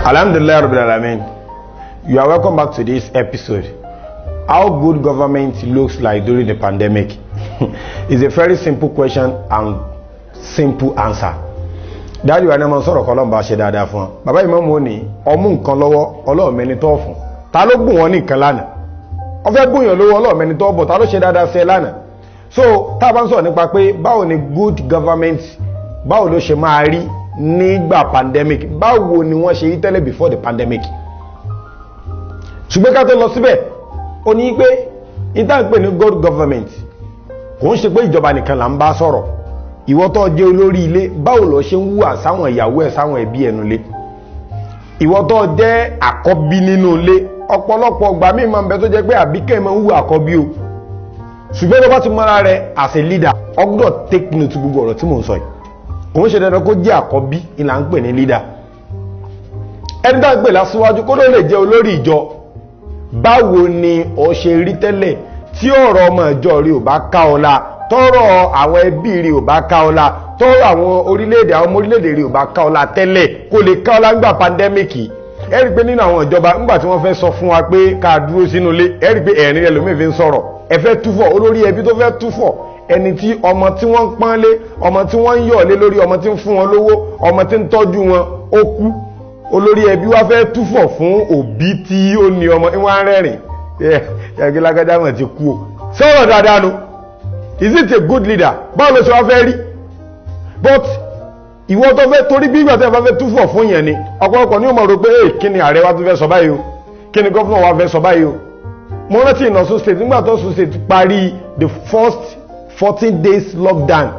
Alhamdulillah Rabbil Alamin. You are welcome back to this episode. How good government looks like during the pandemic is a very simple question and simple answer. Daddy wa na mo sọ̀rọ̀ kolon ba ṣe dáadáa fún. Bàbá Imam ó ní ọmú nǹkan lọ́wọ́ Ọlọ́run mẹ́ni tó fún. Ta ló bùn wọ́n ní nǹkan lánàá? Ó fẹ́ bùn yàn lọ́wọ́ Ọlọ́run mẹ́ni tó bọ̀, ta ló ṣe dáadáa ṣe lánàá? So, tá bá ń sọ̀rọ̀ nípa pé báwo ni good government báwo ló ṣe máa rí nígbà pandemic, báwo ni wọ́n ṣe rí tẹ́lẹ̀ before the pandemic. Ṣùgbọ́n ká tó lọ síbẹ̀, ó ní pé ìta ń pè ní good government kò ń ṣe pé ìjọba nìkan là ń bá sọ̀rọ̀. Ìwọ tó jẹ́ olórí ilé, báwo ló ṣe ń hùwà sáwọn ìyàwó ẹ̀ sáwọn ẹbí ẹnu ilé. Ìwọ tó jẹ́ àkọ́bí nínú ilé, ọ̀pọ̀lọpọ̀ ìgbà míì máa ń bẹ tó jẹ́ pé àbíkẹ́ máa ń hùwà àkọ́bí o. Ṣùgbọ́n tó bá ti mọ́ra rẹ̀ as a leader, ó gbọ́dọ̀ take note gbogbo ọ̀rọ̀ tí mò ń sọ yìí. Kò ń ṣe dandan kó jẹ́ àkọ́bí ìlà ń pè ní leader. Ẹni tá ń pè lásíwájú kó ló lè jẹ́ olórí ìjọ. Báwo ni ó ṣe rí tẹ́lẹ̀ tí ọ̀rọ̀ ọmọ ìjọ rí ò bá ká ọ la, tọ́rọ̀ àwọn ẹbí rí ò bá ká ọ la, tọ́rọ̀ àwọn orílẹ̀-èdè àwọn ọmọ orílẹ̀-èdè rí ò bá ká ọ la tẹ́lẹ̀ kó lè ká ọ la nígbà pandemic. Ẹ rí pé nínú àwọn ìjọba nígbà tí wọ́n fẹ́ sọ fún wa pé ká dúró sínú ilé, ẹ rí pé ẹ̀rín ẹlòmíì fi ń sọ̀rọ̀. Ẹ fẹ́ túfọ̀ olórí ẹbí tó fẹ́ túfọ̀ ẹni tí ọmọ tí wọ́n ń pọ́n lé, ọmọ tí wọ́n ń yọ̀ lé lórí, ọmọ tí ń fún wọn lówó, ọmọ tí ń tọ́jú wọn ó kú. Olórí ẹbí wá fẹ́ túfọ̀ fún òbí tí ó ní ọmọ ìwọ̀n rẹ́rìn. Ẹgbẹ́ lágbájá mọ̀ ti kú o. Sọ̀rọ̀ dáadáa nu. Is it a good leader? Báwo ló ṣe wá fẹ́ rí? But ìwọ tó fẹ́ torí bí ìgbà tí a bá fẹ́ túfọ̀ fún yẹn ni ọ̀pọ̀lọpọ̀ ní ó mọ̀ rò pé kí ni ààrẹ wa tún fẹ́ sọ báyìí o? Kí ni gọ́fúnà wa fẹ́ sọ báyìí o? Mo rántí in Ọ̀ṣun state nígbà tó Ọ̀ṣun state parí the first 14 days lockdown.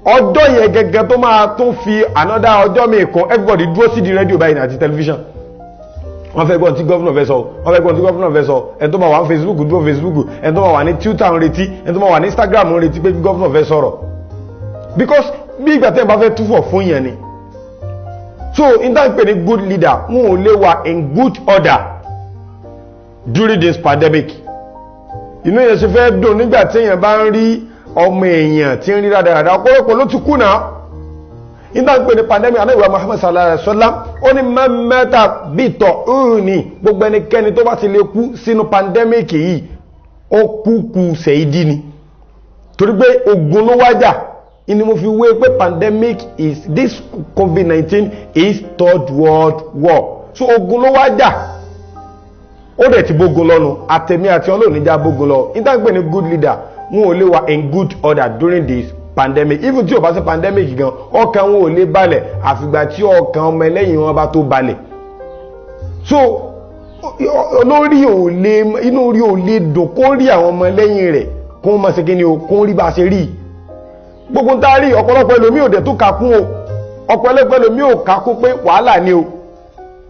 Ọjọ́ yẹn gẹ́gẹ́ tó máa tún fi another ọjọ́ mi kan everybody dúró sí di rédíò báyìí àti tẹlifíṣàn. Wọ́n fẹ́ gbọ́n tí gọ́fúnà fẹ́ sọ, wọ́n fẹ́ gbọ́n tí gọ́fúnà fẹ́ sọ, ẹni tó máa wà ní Facebook dúró Facebook, ẹni tó máa wà ní Twitter ń retí, ẹni tó máa wà ní Instagram ń retí pé gọ́fúnà fẹ́ sọ̀rọ̀. Because bí ìgbà tẹ́ ẹ bá fẹ́ túfọ̀ fún yẹn ni. So in that pè ní good leader, wọn ò lè wà in good order during this pandemic. Inú yẹn ṣe fẹ́ dùn nígbà tí èèyàn bá ń rí ọmọ èèyàn tí ń rí rádaràdà ọ̀pọ̀lọpọ̀ ló ti kú náà. Nígbà pé ní pandemic anáwó Muhammad sallallahu alaihi wasallam ó ní mẹ́ta bìtọ̀ òní gbogbo ẹnikẹ́ni tó bá ti lè kú sínú pandemic yìí ó kú ṣèyídí ni. Torí pé ogun ló wájà ni mo fi wé pé pandemic is this COVID-19 is third world war. So ogun ló wájà. Ó dẹ̀ ti bógun lọ́nu àtẹ̀mí àti ọlọ́run níjà bógun lọ. Nígbà pé ní good leader wọn ò lè wà in good order during this pandemic. Even tí o bá ṣe pandemic gan ọkàn wọn ò lè balẹ̀ àfìgbà tí ọkàn ọmọ ẹlẹ́yìn wọn bá tó balẹ̀. So olórí ò lè inú orí ò lè dùn kó rí àwọn ọmọ ẹlẹ́yìn rẹ̀ kó wọ́n máa ṣe kíni o kó rí bá ṣe rí. Gbogbo ń tá rí ọ̀pọ̀lọpọ̀ ẹlòmíì ò dẹ̀ tó kakún o ọ̀pọ̀lọpọ̀ ẹlòmíì ò kakún pé wàhálà ni o.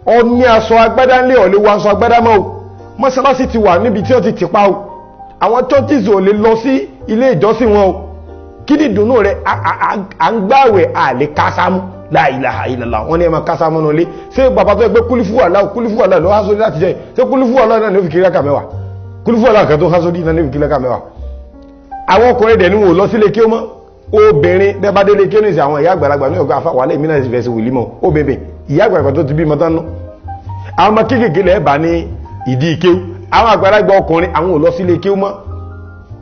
Ó ní aṣọ agbádá ńlẹ̀ ò lè wọ aṣọ agbádá mọ́ o. Mọ́sálásí ti wà níbi tí ó ti tìpa o. Àwọn churches ò lè lọ sí ilé ìjọsìn wọn o. Kí ni ìdùnnú rẹ̀ à ń gbààwẹ̀ à lè kásámú la ilaha illallah wọ́n ní ẹ máa kásámú náà lé. Ṣé bàbá tó yẹ pé kúlífù àlá ló há sórí láti jẹ́ ṣé kúlífù àlá náà ní ó fi kiri rákà mẹ́wàá kúlífù àlá kan tó há sórí náà ní ó fi kiri rákà mẹ́wàá. Àwọn ọkùnrin dẹ̀ ni wọn ò lọ sílé kí ó mọ́ obìnrin bẹ́ẹ̀ bá délé kí ó ní ìsìn àwọn ìyá àgbàlagbà ní ọ̀gá àfàwálẹ̀ ìmínà ìfẹ́ sí wìlímọ̀ obìnrin ìyá àgbàlagbà tó ti bí mọ́tán nú. Àwọn ọmọ kéékèèké lẹ́ẹ̀ bá ní ìdí ìkéwú àwọn àgbàlagbà ọkùnrin àwọn ò lọ sílé kéwú mọ́.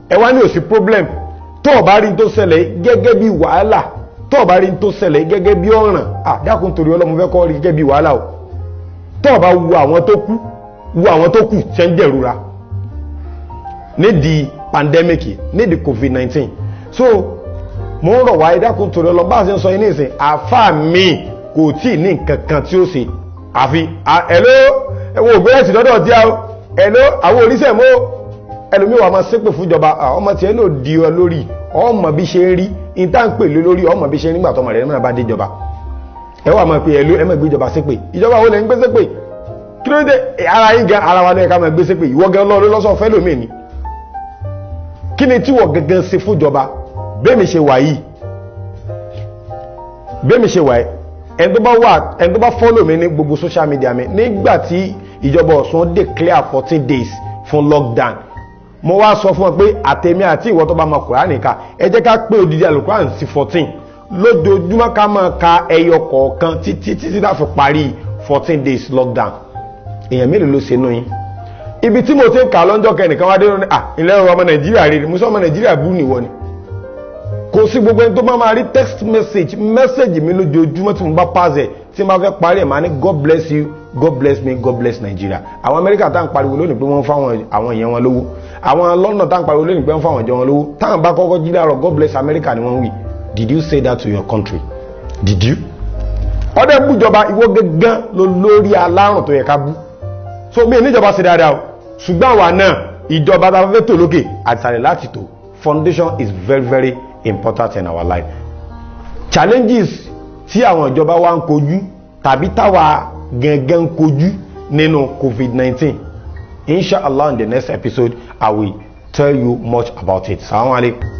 Ẹ wá ní òsì problem tó o bá rí tó ṣẹlẹ̀ gẹ́gẹ́ bí wàhálà tó o bá rí tó ṣẹlẹ̀ gẹ́gẹ́ bí ọ̀ràn dákun torí Ọlọ́run fẹ́ kọ́ rí gẹ́gẹ́ bí wàhálà o tó o bá wo àwọn tó kù ṣe ń jẹ̀rora nídìí pandemic nídìí COVID-19. So mo ń rọ̀ wá dákun torí Ọlọ́run bá ṣe ń sọ yín ní ìsìn àfáà mi kò tí ì ní nǹkan kan tí ó ṣe àfi ẹ̀wọ̀n ògbérẹ́sì lọ́dọ̀ tí a àwọn oríṣẹ́ mọ́ ẹlòmí wa máa ṣépè fún ìjọba ọmọ tí ẹ náà di ọ lórí ọmọ bí ṣe ń rí ìta ń pè lórí ọmọ bí ṣe ń nígbà tọmọ rẹ̀ náà bá dé ìjọba ẹ wà máa pè ẹlò ẹ máa gbé ìjọba ṣépè ìjọba wo lẹ ń gbé ṣépè kí ló dé ara yín gan ara wa náà ká máa gbé ṣépè ìwọ gan lọ́ọ́ lọ́sọ̀ fẹ́ lómi ni kí ni tí wọ́n gangan ṣe fún ìjọba bẹ́ẹ̀mi ṣe wà yìí ẹni tó bá follow mi ní gbogbo social media mi nígbà tí ìjọba Ọ̀ṣun declare 14 days fún lockdown mo wá sọ fún ọ pé àtẹ̀mí àti ìwọ tó bá mọ Kùránì ká ẹ jẹ́ ká pé odidi Al-Qur'an sí 14 lójoojúmọ́ ká máa ka ẹyọ kọ̀ọ̀kan títí tá fi parí 14 days lockdown. Èèyàn mélòó ló ṣe nú yín? Ibi tí mo ti ń kà lọ́jọ́ kẹ́nìkan wá dé ní ilẹ̀ ọmọ Nàìjíríà rí mo sọ ọmọ Nàìjíríà bú nìwọ ni. Kò sí gbogbo ẹni tó bá máa rí text message mi lójoojúmọ́ tí mo bá pass ẹ̀ tí mo bá fẹ́ parí ẹ̀ máa ní God bless you, God bless me, God bless Nigeria. Àwọn Amẹ́ríkà tá à ń pariwo lónìí pé wọ́n fáwọn àwọn èèyàn wọn lówó. Àwọn London tá à ń pariwo lónìí pé wọ́n fáwọn èèyàn wọn lówó. Táwọn bá kọ́kọ́ jí láàárọ̀ God bless America ni wọ́n wí. Did you say that to your country? Did you? Ọdẹ bújọba ìwọ gẹ́gẹ́ ló lórí alárùn tó yẹ ká bú. So mi níjọba ṣe dáadáa o. Ṣùgbọ́n àwa náà ìjọba tá a fẹ́ tò lókè àtàlẹ̀ láti tò. Foundation is very very important in our life. Challenges tí àwọn ìjọba wa ń kojú tàbí táwa gẹ́gẹ́ ń kojú nínú COVID-19. Inshallah in the next episode I will tell you much about it. Assalamu alaikum.